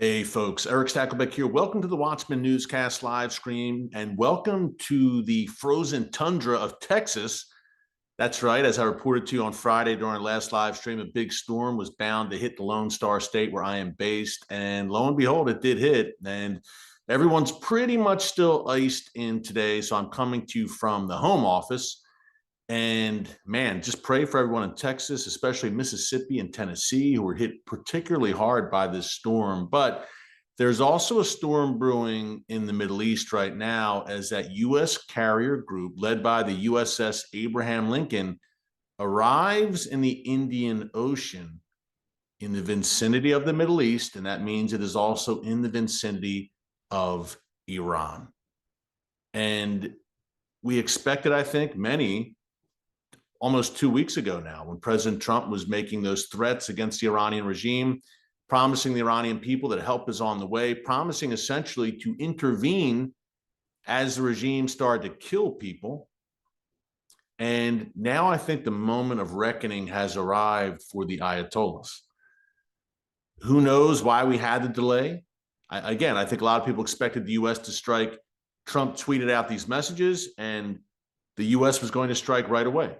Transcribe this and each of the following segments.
Hey folks, Erick Stakelbeck here. Welcome to the Watchman Newscast live stream and welcome to the frozen tundra of Texas. That's right, as I reported to you on Friday during our last live stream, a big storm was bound to hit the Lone Star State where I am based. And lo and behold, it did hit. And everyone's pretty much still iced in today. So I'm coming to you from the home office. And man, just pray for everyone in Texas, especially Mississippi and Tennessee, who were hit particularly hard by this storm. But there's also a storm brewing in the Middle East right now as that U.S. carrier group led by the USS Abraham Lincoln arrives in the Indian Ocean in the vicinity of the Middle East. And that means it is also in the vicinity of Iran. And we expected, I think, many almost 2 weeks ago now, when President Trump was making those threats against the Iranian regime, promising the Iranian people that help is on the way, promising essentially to intervene as the regime started to kill people. And now I think the moment of reckoning has arrived for the Ayatollahs. Who knows why we had the delay? I think a lot of people expected the U.S. to strike. Trump tweeted out these messages, and the U.S. was going to strike right away.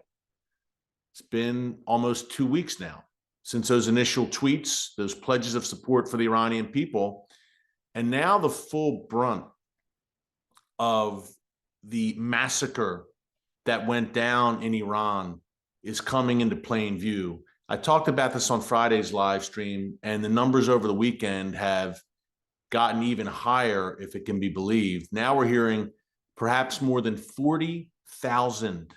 It's been almost 2 weeks now since those initial tweets, those pledges of support for the Iranian people. And now the full brunt of the massacre that went down in Iran is coming into plain view. I talked about this on Friday's live stream, and the numbers over the weekend have gotten even higher, if it can be believed. Now we're hearing perhaps more than 40,000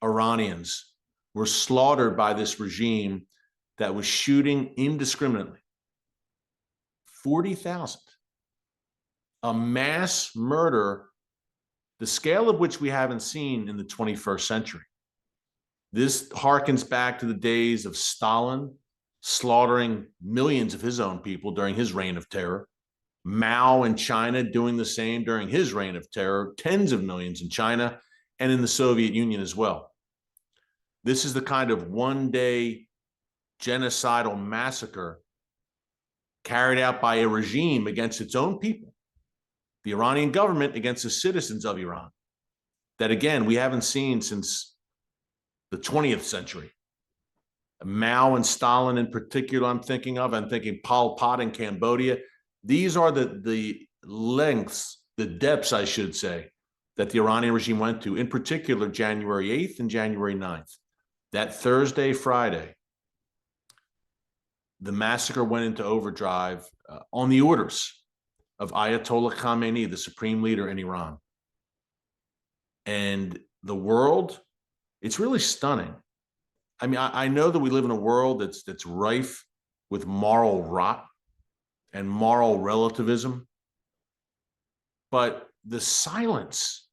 Iranians were slaughtered by this regime that was shooting indiscriminately. 40,000. A mass murder, the scale of which we haven't seen in the 21st century. This harkens back to the days of Stalin slaughtering millions of his own people during his reign of terror. Mao in China doing the same during his reign of terror, tens of millions in China and in the Soviet Union as well. This is the kind of one-day genocidal massacre carried out by a regime against its own people, the Iranian government against the citizens of Iran, that, again, we haven't seen since the 20th century. Mao and Stalin in particular, I'm thinking Pol Pot in Cambodia. These are the lengths, the depths, I should say, that the Iranian regime went to, in particular January 8th and January 9th. That Thursday, Friday, the massacre went into overdrive on the orders of Ayatollah Khamenei, the supreme leader in Iran. And the world, it's really stunning. I mean, I know that we live in a world that's rife with moral rot and moral relativism, but the silence,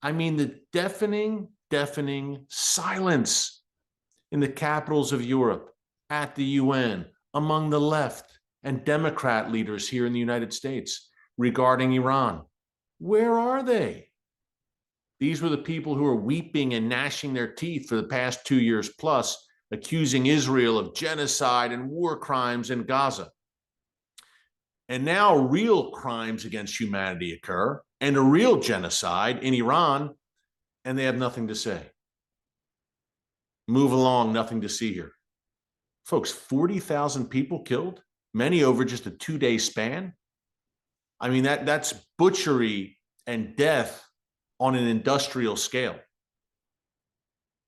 I mean, the deafening silence in the capitals of Europe, at the UN, among the left and Democrat leaders here in the United States regarding Iran. Where are they? These were the people who were weeping and gnashing their teeth for the past 2 years plus, accusing Israel of genocide and war crimes in Gaza. And now real crimes against humanity occur and a real genocide in Iran, and they have nothing to say. Move along, nothing to see here. Folks, 40,000 people killed, many over just a 2-day span. I mean, that's butchery and death on an industrial scale.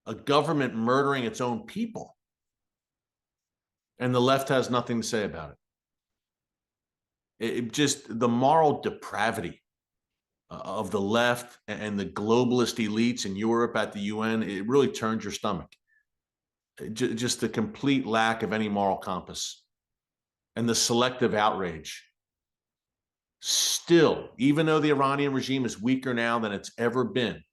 A government murdering its own people. And the left has nothing to say about it. It just, the moral depravity of the left and the globalist elites in Europe at the UN, it really turns your stomach. Just the complete lack of any moral compass and the selective outrage. Still, even though the Iranian regime is weaker now than it's ever been,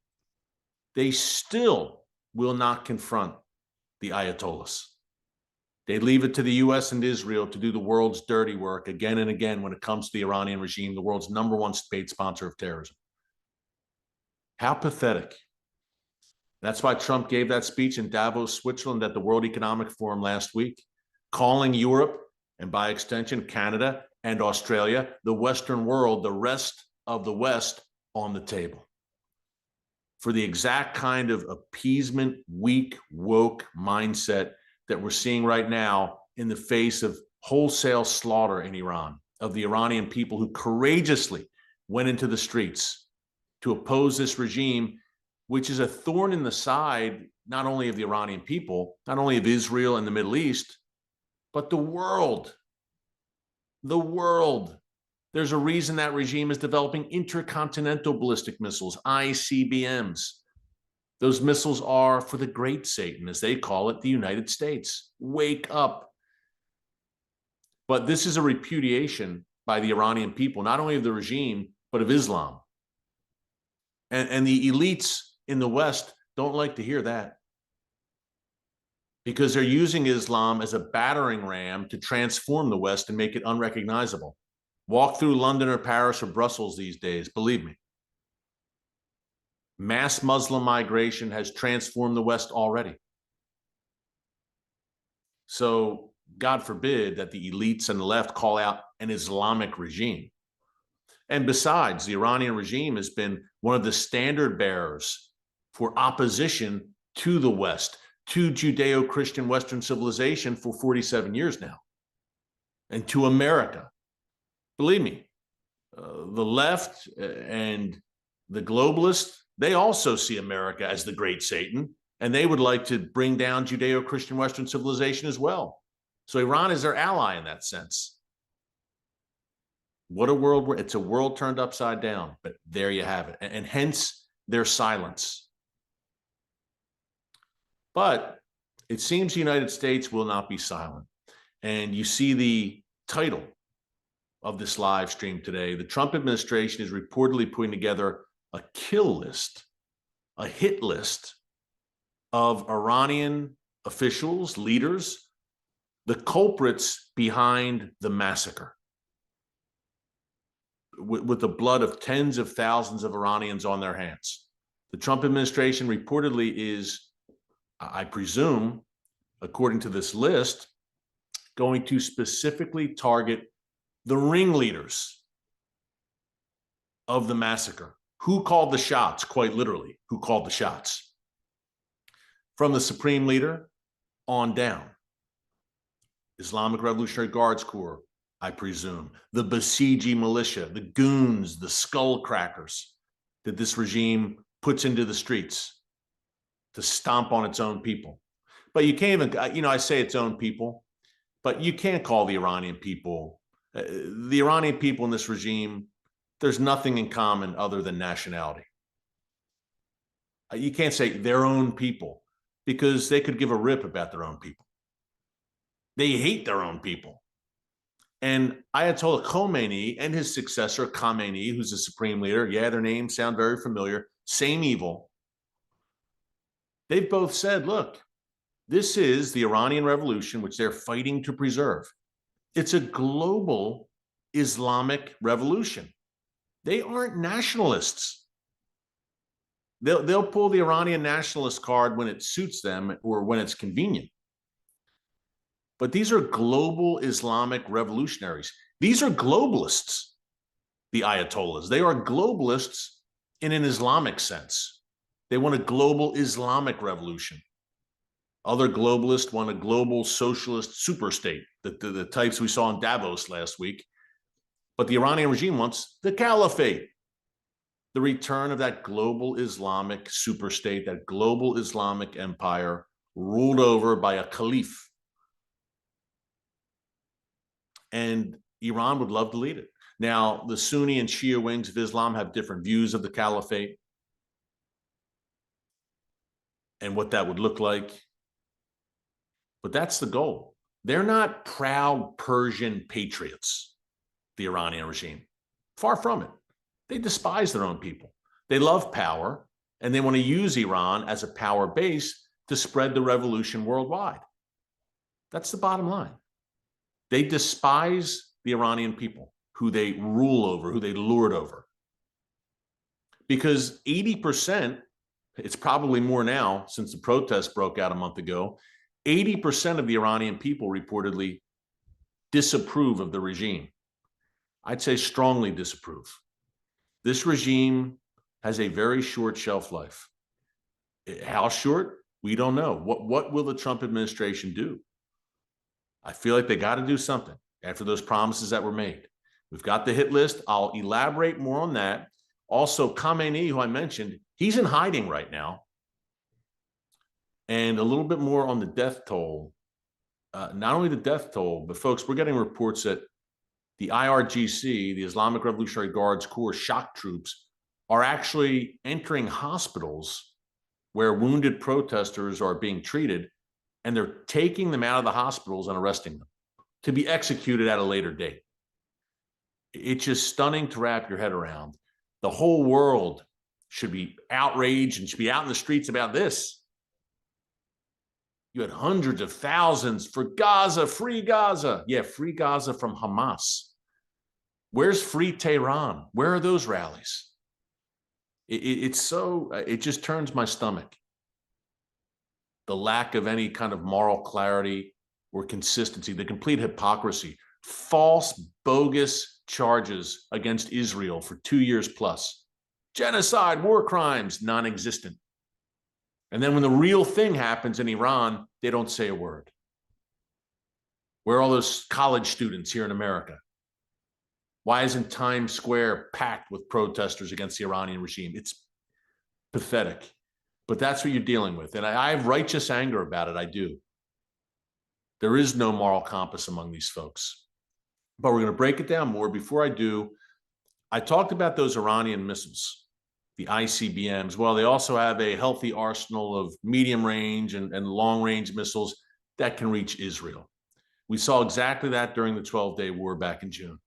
they still will not confront the Ayatollahs. They leave it to the U.S. and Israel to do the world's dirty work again and again when it comes to the Iranian regime, the world's #1 state sponsor of terrorism. How pathetic. That's why Trump gave that speech in Davos, Switzerland at the World Economic Forum last week, calling Europe and by extension, Canada and Australia, the Western world, the rest of the West, on the table for the exact kind of appeasement, weak, woke mindset that we're seeing right now in the face of wholesale slaughter in Iran of the Iranian people who courageously went into the streets to oppose this regime, which is a thorn in the side, not only of the Iranian people, not only of Israel and the Middle East, but the world. The world. There's a reason that regime is developing intercontinental ballistic missiles, ICBMs. Those missiles are for the great Satan, as they call it, the United States. Wake up. But this is a repudiation by the Iranian people, not only of the regime, but of Islam. And the elites in the West don't like to hear that, because they're using Islam as a battering ram to transform the West and make it unrecognizable. Walk through London or Paris or Brussels these days, believe me. Mass Muslim migration has transformed the West already. So God forbid that the elites and the left call out an Islamic regime. And besides, the Iranian regime has been one of the standard bearers for opposition to the West, to Judeo-Christian Western civilization for 47 years now, and to America. Believe me, the left and the globalists, they also see America as the great Satan, and they would like to bring down Judeo-Christian Western civilization as well. So Iran is their ally in that sense. What a world, it's a world turned upside down, but there you have it. And hence their silence. But it seems the United States will not be silent. And you see the title of this live stream today. The Trump administration is reportedly putting together a kill list, a hit list of Iranian officials, leaders, the culprits behind the massacre, with the blood of tens of thousands of Iranians on their hands. The Trump administration reportedly is, I presume, according to this list, going to specifically target the ringleaders of the massacre. Who called the shots, quite literally, who called the shots? From the Supreme Leader on down. Islamic Revolutionary Guards Corps, I presume, the Basiji militia, the goons, the skull crackers that this regime puts into the streets to stomp on its own people. But you can't even, I say its own people, but you can't call the Iranian people, the Iranian people in this regime, there's nothing in common other than nationality. You can't say their own people, because they could give a rip about their own people. They hate their own people. And Ayatollah Khamenei and his successor, Khamenei, who's the supreme leader, yeah, their names sound very familiar, same evil. They've both said, look, this is the Iranian revolution, which they're fighting to preserve. It's a global Islamic revolution. They aren't nationalists. They'll pull the Iranian nationalist card when it suits them or when it's convenient. But these are global Islamic revolutionaries. These are globalists, the Ayatollahs. They are globalists in an Islamic sense. They want a global Islamic revolution. Other globalists want a global socialist superstate, the types we saw in Davos last week. But the Iranian regime wants the caliphate, the return of that global Islamic superstate, that global Islamic empire ruled over by a caliph. And Iran would love to lead it. Now, the Sunni and Shia wings of Islam have different views of the caliphate and what that would look like. But that's the goal. They're not proud Persian patriots, the Iranian regime. Far from it. They despise their own people. They love power, and they want to use Iran as a power base to spread the revolution worldwide. That's the bottom line. They despise the Iranian people, who they rule over, who they lord over. Because 80%, it's probably more now since the protests broke out a month ago, 80% of the Iranian people reportedly disapprove of the regime. I'd say strongly disapprove. This regime has a very short shelf life. How short? We don't know. What will the Trump administration do? I feel like they got to do something after those promises that were made. We've got the hit list. I'll elaborate more on that. Also, Khamenei, who I mentioned, he's in hiding right now. And a little bit more on the death toll. Not only the death toll, but folks, we're getting reports that the IRGC, the Islamic Revolutionary Guards Corps shock troops, are actually entering hospitals where wounded protesters are being treated, and they're taking them out of the hospitals and arresting them to be executed at a later date. It's just stunning to wrap your head around. The whole world should be outraged and should be out in the streets about this. You had hundreds of thousands for Gaza, free Gaza. Yeah, free Gaza from Hamas. Where's free Tehran? Where are those rallies? It just turns my stomach. The lack of any kind of moral clarity or consistency, the complete hypocrisy, false, bogus charges against Israel for 2 years plus. Genocide, war crimes, non-existent. And then when the real thing happens in Iran, they don't say a word. Where are all those college students here in America? Why isn't Times Square packed with protesters against the Iranian regime? It's pathetic. But that's what you're dealing with. And I have righteous anger about it. I do. There is no moral compass among these folks. But we're going to break it down more. Before I do, I talked about those Iranian missiles, the ICBMs. Well, they also have a healthy arsenal of medium range and long range missiles that can reach Israel. We saw exactly that during the 12-day war back in June,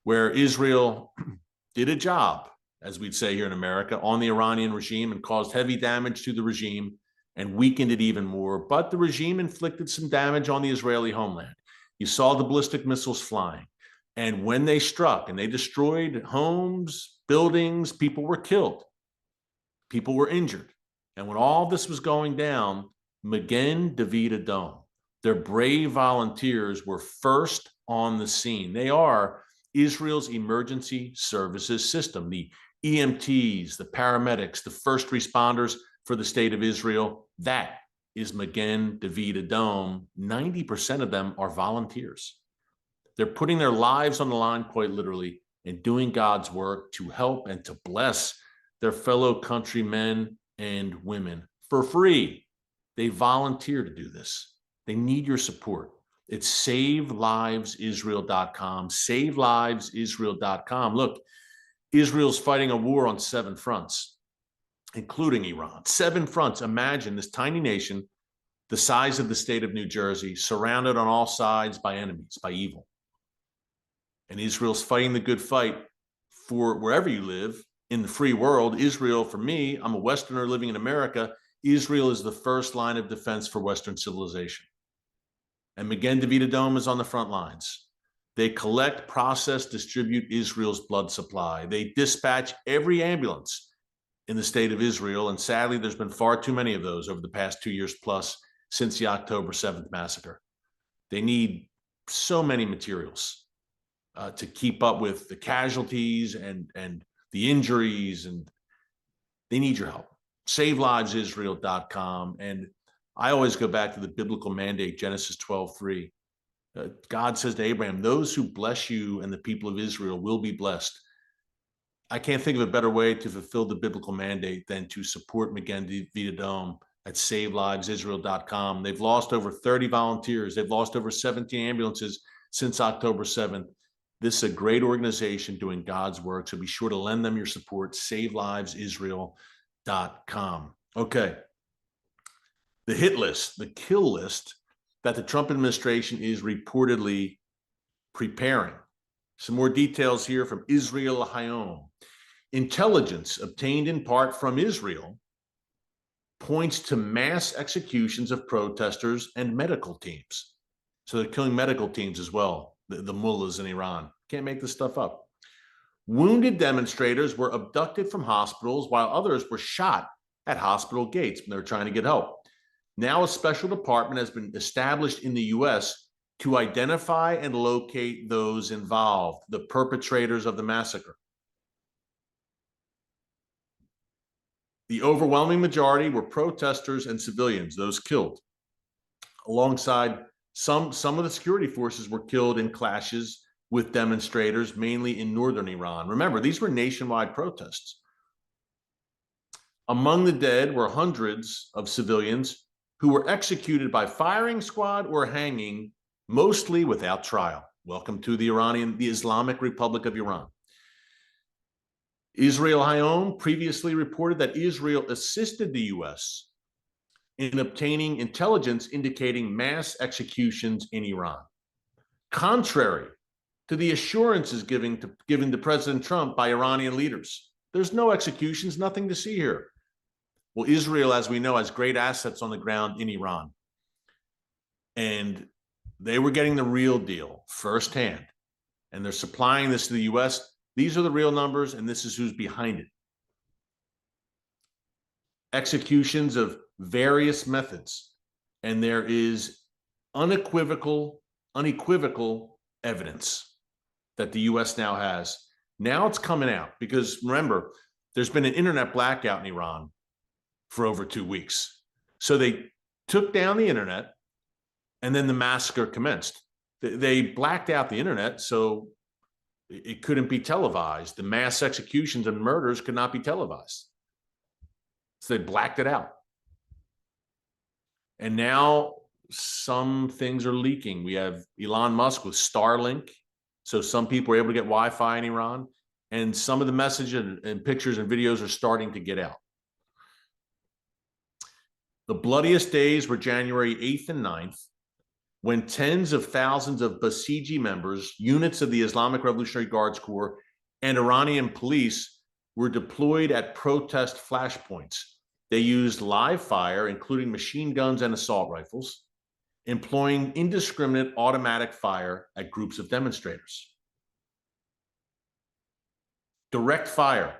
where Israel did a job, as we'd say here in America, on the Iranian regime and caused heavy damage to the regime and weakened it even more. But the regime inflicted some damage on the Israeli homeland. You saw the ballistic missiles flying. And when they struck and they destroyed homes, buildings, people were killed. People were injured. And when all this was going down, Magen David Adom, their brave volunteers, were first on the scene. They are Israel's emergency services system, the EMTs, the paramedics, the first responders for the state of Israel. That is Magen David Adom. 90% of them are volunteers. They're putting their lives on the line, quite literally, and doing God's work to help and to bless their fellow countrymen and women for free. They volunteer to do this. They need your support. It's SaveLivesIsrael.com, SaveLivesIsrael.com. Look, Israel's fighting a war on 7 fronts, including Iran. 7 fronts. Imagine this tiny nation, the size of the state of New Jersey, surrounded on all sides by enemies, by evil. And Israel's fighting the good fight for wherever you live in the free world. Israel, for me, I'm a Westerner living in America. Israel is the first line of defense for Western civilization. And Magen David Adom is on the front lines. They collect, process, distribute Israel's blood supply. They dispatch every ambulance in the state of Israel. And sadly, there's been far too many of those over the past 2 years plus since the October 7th massacre. They need so many materials to keep up with the casualties and the injuries, and they need your help. SaveLivesIsrael.com. And I always go back to the biblical mandate, Genesis 12:3. God says to Abraham, those who bless you and the people of Israel will be blessed. I can't think of a better way to fulfill the biblical mandate than to support Magen David Adom at SaveLivesIsrael.com. They've lost over 30 volunteers. They've lost over 17 ambulances since October 7th. This is a great organization doing God's work, so be sure to lend them your support, SaveLivesIsrael.com. Okay. The hit list, the kill list that the Trump administration is reportedly preparing. Some more details here from Israel Hayom. Intelligence obtained in part from Israel points to mass executions of protesters and medical teams. So they're killing medical teams as well, the mullahs in Iran. Can't make this stuff up. Wounded demonstrators were abducted from hospitals while others were shot at hospital gates when they were trying to get help. Now a special department has been established in the U.S. to identify and locate those involved, the perpetrators of the massacre. The overwhelming majority were protesters and civilians, those killed. Alongside some of the security forces were killed in clashes with demonstrators, mainly in northern Iran. Remember, these were nationwide protests. Among the dead were hundreds of civilians who were executed by firing squad or hanging, mostly without trial. Welcome to the Islamic Republic of Iran. Israel Hayom previously reported that Israel assisted the U.S. in obtaining intelligence indicating mass executions in Iran, contrary to the assurances given to President Trump by Iranian leaders. There's no executions, nothing to see here. Well, Israel, as we know, has great assets on the ground in Iran. And they were getting the real deal firsthand. And they're supplying this to the U.S. These are the real numbers, and this is who's behind it. Executions of various methods. And there is unequivocal evidence that the U.S. now has. Now it's coming out because, remember, there's been an internet blackout in Iran for over 2 weeks. So they took down the internet, and then the massacre commenced. They blacked out the internet, so it couldn't be televised. The mass executions and murders could not be televised. So they blacked it out. And now some things are leaking. We have Elon Musk with Starlink. So some people are able to get Wi-Fi in Iran. And some of the messages and pictures and videos are starting to get out. The bloodiest days were January 8th and 9th, when tens of thousands of Basiji members, units of the Islamic Revolutionary Guards Corps, and Iranian police were deployed at protest flashpoints. They used live fire, including machine guns and assault rifles, employing indiscriminate automatic fire at groups of demonstrators. Direct fire.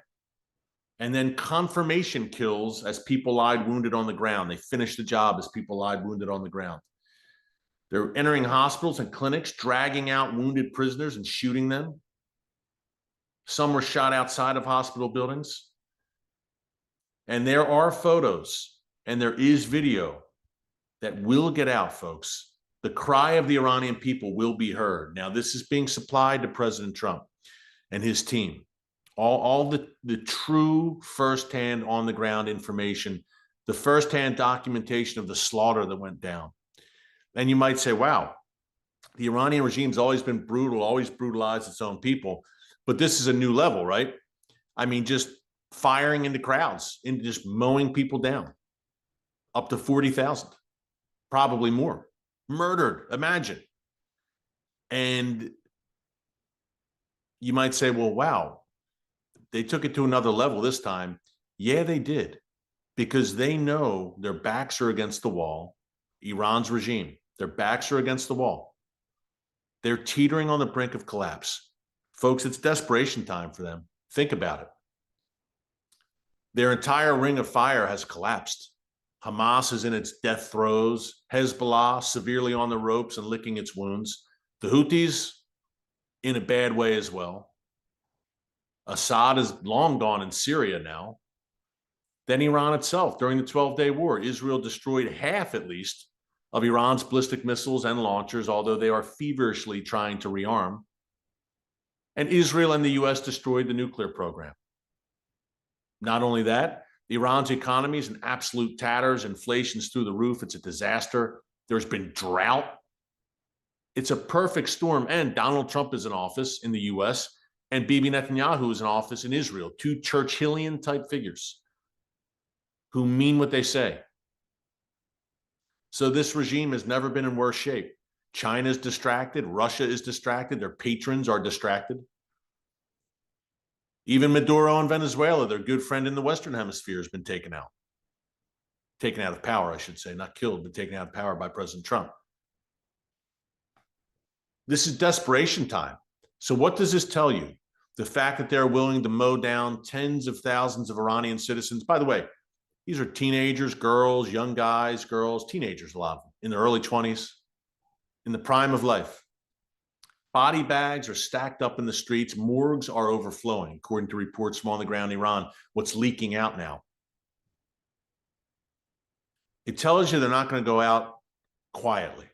And then confirmation kills as people lied wounded on the ground. They finished the job as people lied wounded on the ground. They're entering hospitals and clinics, dragging out wounded prisoners and shooting them. Some were shot outside of hospital buildings. And there are photos and there is video that will get out, folks. The cry of the Iranian people will be heard. Now, this is being supplied to President Trump and his team. All the true firsthand on-the-ground information, the firsthand documentation of the slaughter that went down. And you might say, wow, the Iranian regime's always been brutal, always brutalized its own people. But this is a new level, right? I mean, just firing into crowds, into just mowing people down. Up to 40,000, probably more. Murdered, imagine. And you might say, well, wow, they took it to another level this time. Yeah, they did. Because they know their backs are against the wall. Iran's regime, their backs are against the wall. They're teetering on the brink of collapse. Folks, it's desperation time for them. Think about it. Their entire ring of fire has collapsed. Hamas is in its death throes. Hezbollah severely on the ropes and licking its wounds. The Houthis in a bad way as well. Assad is long gone in Syria now. Then Iran itself, during the 12-day war, Israel destroyed half, at least, of Iran's ballistic missiles and launchers, although they are feverishly trying to rearm. And Israel and the U.S. destroyed the nuclear program. Not only that, Iran's economy is in absolute tatters. Inflation's through the roof. It's a disaster. There's been drought. It's a perfect storm. And Donald Trump is in office in the U.S., and Bibi Netanyahu is in office in Israel, two Churchillian-type figures who mean what they say. So this regime has never been in worse shape. China's distracted. Russia is distracted. Their patrons are distracted. Even Maduro in Venezuela, their good friend in the Western Hemisphere, has been taken out. Taken out of power, I should say. Not killed, but taken out of power by President Trump. This is desperation time. So what does this tell you? The fact that they're willing to mow down tens of thousands of Iranian citizens. By the way, these are teenagers, girls, young guys, girls, teenagers, a lot of them, in their early 20s, in the prime of life. Body bags are stacked up in the streets. Morgues are overflowing, according to reports from on the ground in Iran. What's leaking out now? It tells you they're not going to go out quietly.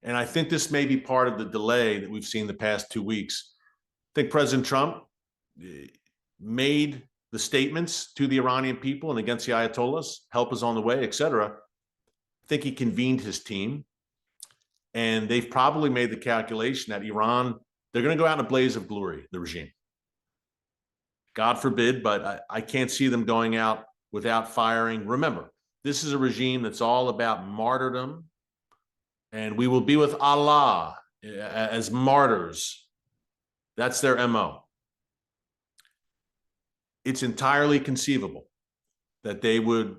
And I think this may be part of the delay that we've seen the past 2 weeks. I think President Trump made the statements to the Iranian people and against the Ayatollahs, help is on the way, etc. I think he convened his team, and they've probably made the calculation that Iran, they're going to go out in a blaze of glory, the regime. God forbid, but I can't see them going out without firing. Remember, this is a regime that's all about martyrdom, and we will be with Allah as martyrs. That's their MO. It's entirely conceivable that they would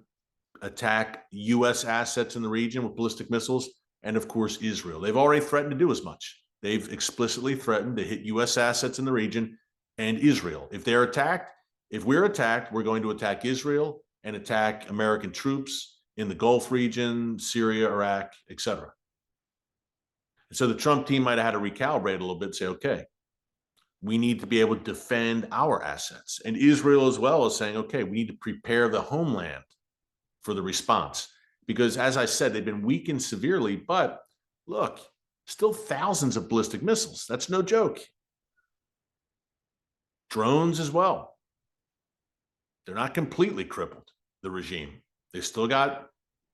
attack U.S. assets in the region with ballistic missiles, and of course, Israel. They've already threatened to do as much. They've explicitly threatened to hit U.S. assets in the region and Israel. If they're attacked, if we're attacked, we're going to attack Israel and attack American troops in the Gulf region, Syria, Iraq, etc. So the Trump team might have had to recalibrate a little bit and say, okay, we need to be able to defend our assets. And Israel as well is saying, okay, we need to prepare the homeland for the response. Because as I said, they've been weakened severely, but look, still thousands of ballistic missiles. That's no joke. Drones as well. They're not completely crippled, the regime. They've still got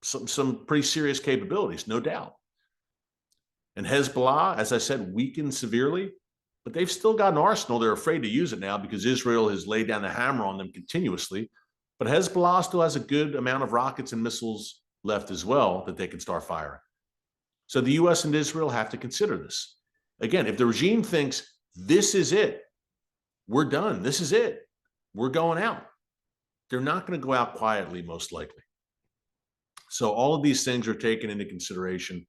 some pretty serious capabilities, no doubt. And Hezbollah, as I said, weakened severely, but they've still got an arsenal. They're afraid to use it now because Israel has laid down the hammer on them continuously. But Hezbollah still has a good amount of rockets and missiles left as well that they can start firing. So the U.S. and Israel have to consider this. Again, if the regime thinks this is it, we're done, this is it, we're going out, they're not going to go out quietly, most likely. So all of these things are taken into consideration.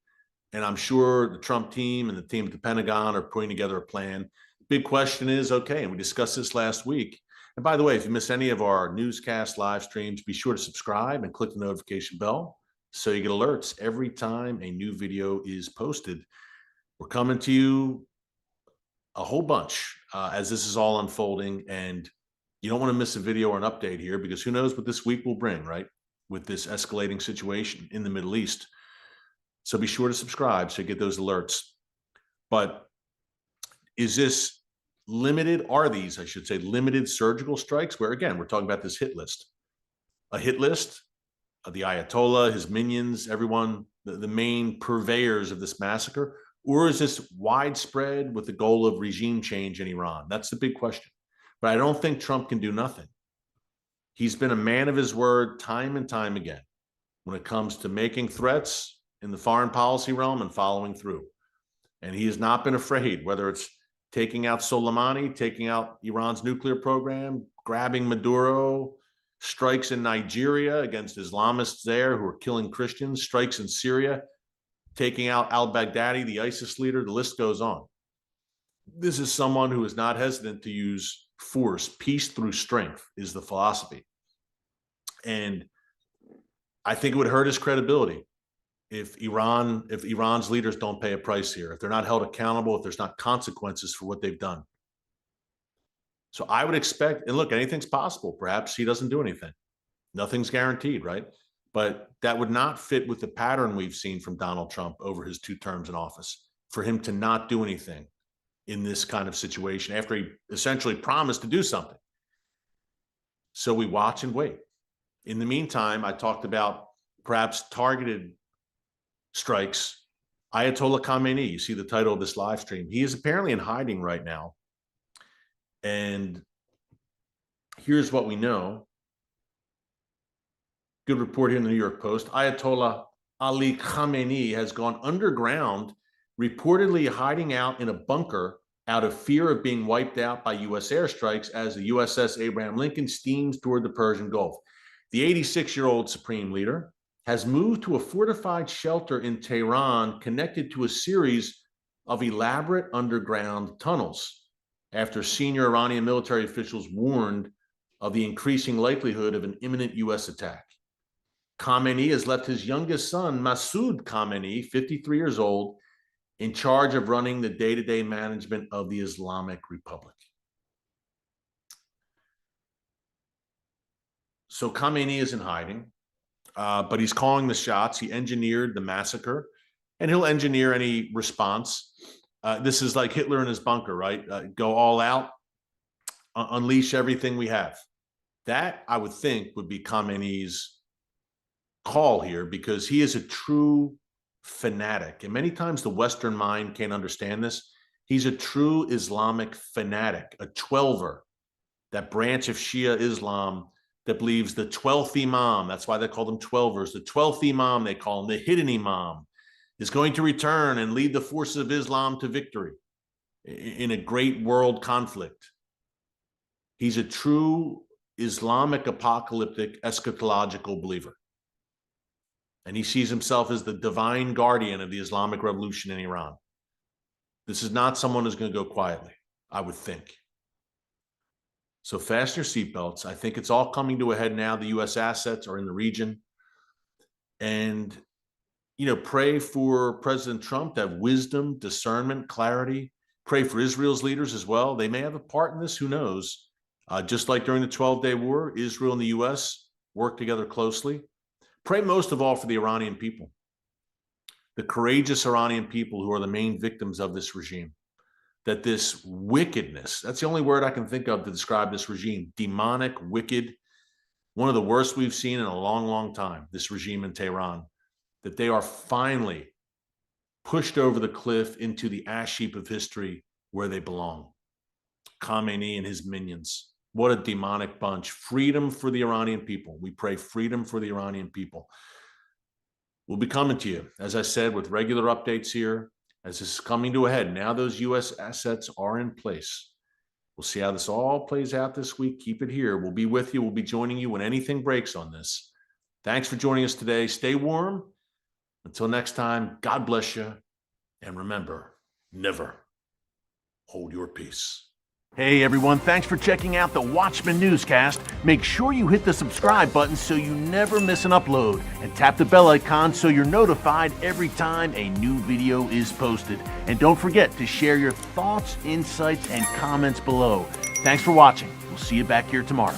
And I'm sure the Trump team and the team at the Pentagon are putting together a plan. Big question is, okay, and we discussed this last week. And by the way, if you miss any of our newscast live streams, be sure to subscribe and click the notification bell so you get alerts every time a new video is posted. We're coming to you a whole bunch as this is all unfolding, and you don't want to miss a video or an update here because who knows what this week will bring, right? With this escalating situation in the Middle East. So be sure to subscribe so you get those alerts. But is this limited, are these, I should say, limited surgical strikes where, again, we're talking about this hit list. A hit list of the Ayatollah, his minions, everyone, the main purveyors of this massacre? Or is this widespread with the goal of regime change in Iran? That's the big question. But I don't think Trump can do nothing. He's been a man of his word time and time again when it comes to making threats in the foreign policy realm and following through. And he has not been afraid, whether it's taking out Soleimani, taking out Iran's nuclear program, grabbing Maduro, strikes in Nigeria against Islamists there who are killing Christians, strikes in Syria, taking out al-Baghdadi, the ISIS leader, the list goes on. This is someone who is not hesitant to use force. Peace through strength is the philosophy. And I think it would hurt his credibility if Iran's leaders don't pay a price here, if they're not held accountable, if there's not consequences for what they've done. So I would expect, and look, anything's possible. Perhaps he doesn't do anything. Nothing's guaranteed, right? But that would not fit with the pattern we've seen from Donald Trump over his 2 terms in office, for him to not do anything in this kind of situation after he essentially promised to do something. So we watch and wait. In the meantime, I talked about perhaps targeted strikes. Ayatollah Khamenei, you see the title of this live stream. He is apparently in hiding right now. And here's what we know. Good report here in the New York Post. Ayatollah Ali Khamenei has gone underground, reportedly hiding out in a bunker out of fear of being wiped out by U.S. airstrikes as the USS Abraham Lincoln steams toward the Persian Gulf. The 86-year-old supreme leader has moved to a fortified shelter in Tehran connected to a series of elaborate underground tunnels after senior Iranian military officials warned of the increasing likelihood of an imminent U.S. attack. Khamenei has left his youngest son, Masoud Khamenei, 53 years old, in charge of running the day-to-day management of the Islamic Republic. So Khamenei is in hiding, but he's calling the shots. He engineered the massacre, and he'll engineer any response. This is like Hitler in his bunker, right? Go all out, unleash everything we have. That, I would think, would be Khamenei's call here, because he is a true fanatic. And many times the Western mind can't understand this. He's a true Islamic fanatic, a 12er, that branch of Shia Islam that believes the 12th Imam, that's why they call them 12ers, the 12th Imam, they call him, the hidden Imam, is going to return and lead the forces of Islam to victory in a great world conflict. He's a true Islamic apocalyptic eschatological believer. And he sees himself as the divine guardian of the Islamic revolution in Iran. This is not someone who's going to go quietly, I would think. So fasten your seatbelts. I think it's all coming to a head now. The U.S. assets are in the region. And, pray for President Trump to have wisdom, discernment, clarity. Pray for Israel's leaders as well. They may have a part in this, who knows? Just like during the 12-day war, Israel and the U.S. worked together closely. Pray most of all for the Iranian people, the courageous Iranian people who are the main victims of this regime. That this wickedness, that's the only word I can think of to describe this regime, demonic, wicked, one of the worst we've seen in a long, long time, this regime in Tehran, that they are finally pushed over the cliff into the ash heap of history where they belong. Khamenei and his minions. What a demonic bunch. Freedom for the Iranian people. We pray freedom for the Iranian people. We'll be coming to you, as I said, with regular updates here as this is coming to a head. Now those U.S. assets are in place. We'll see how this all plays out this week. Keep it here. We'll be with you. We'll be joining you when anything breaks on this. Thanks for joining us today. Stay warm. Until next time, God bless you. And remember, never hold your peace. Hey everyone, thanks for checking out the Watchman Newscast. Make sure you hit the subscribe button so you never miss an upload, and tap the bell icon so you're notified every time a new video is posted. And don't forget to share your thoughts, insights, and comments below. Thanks for watching. We'll see you back here tomorrow.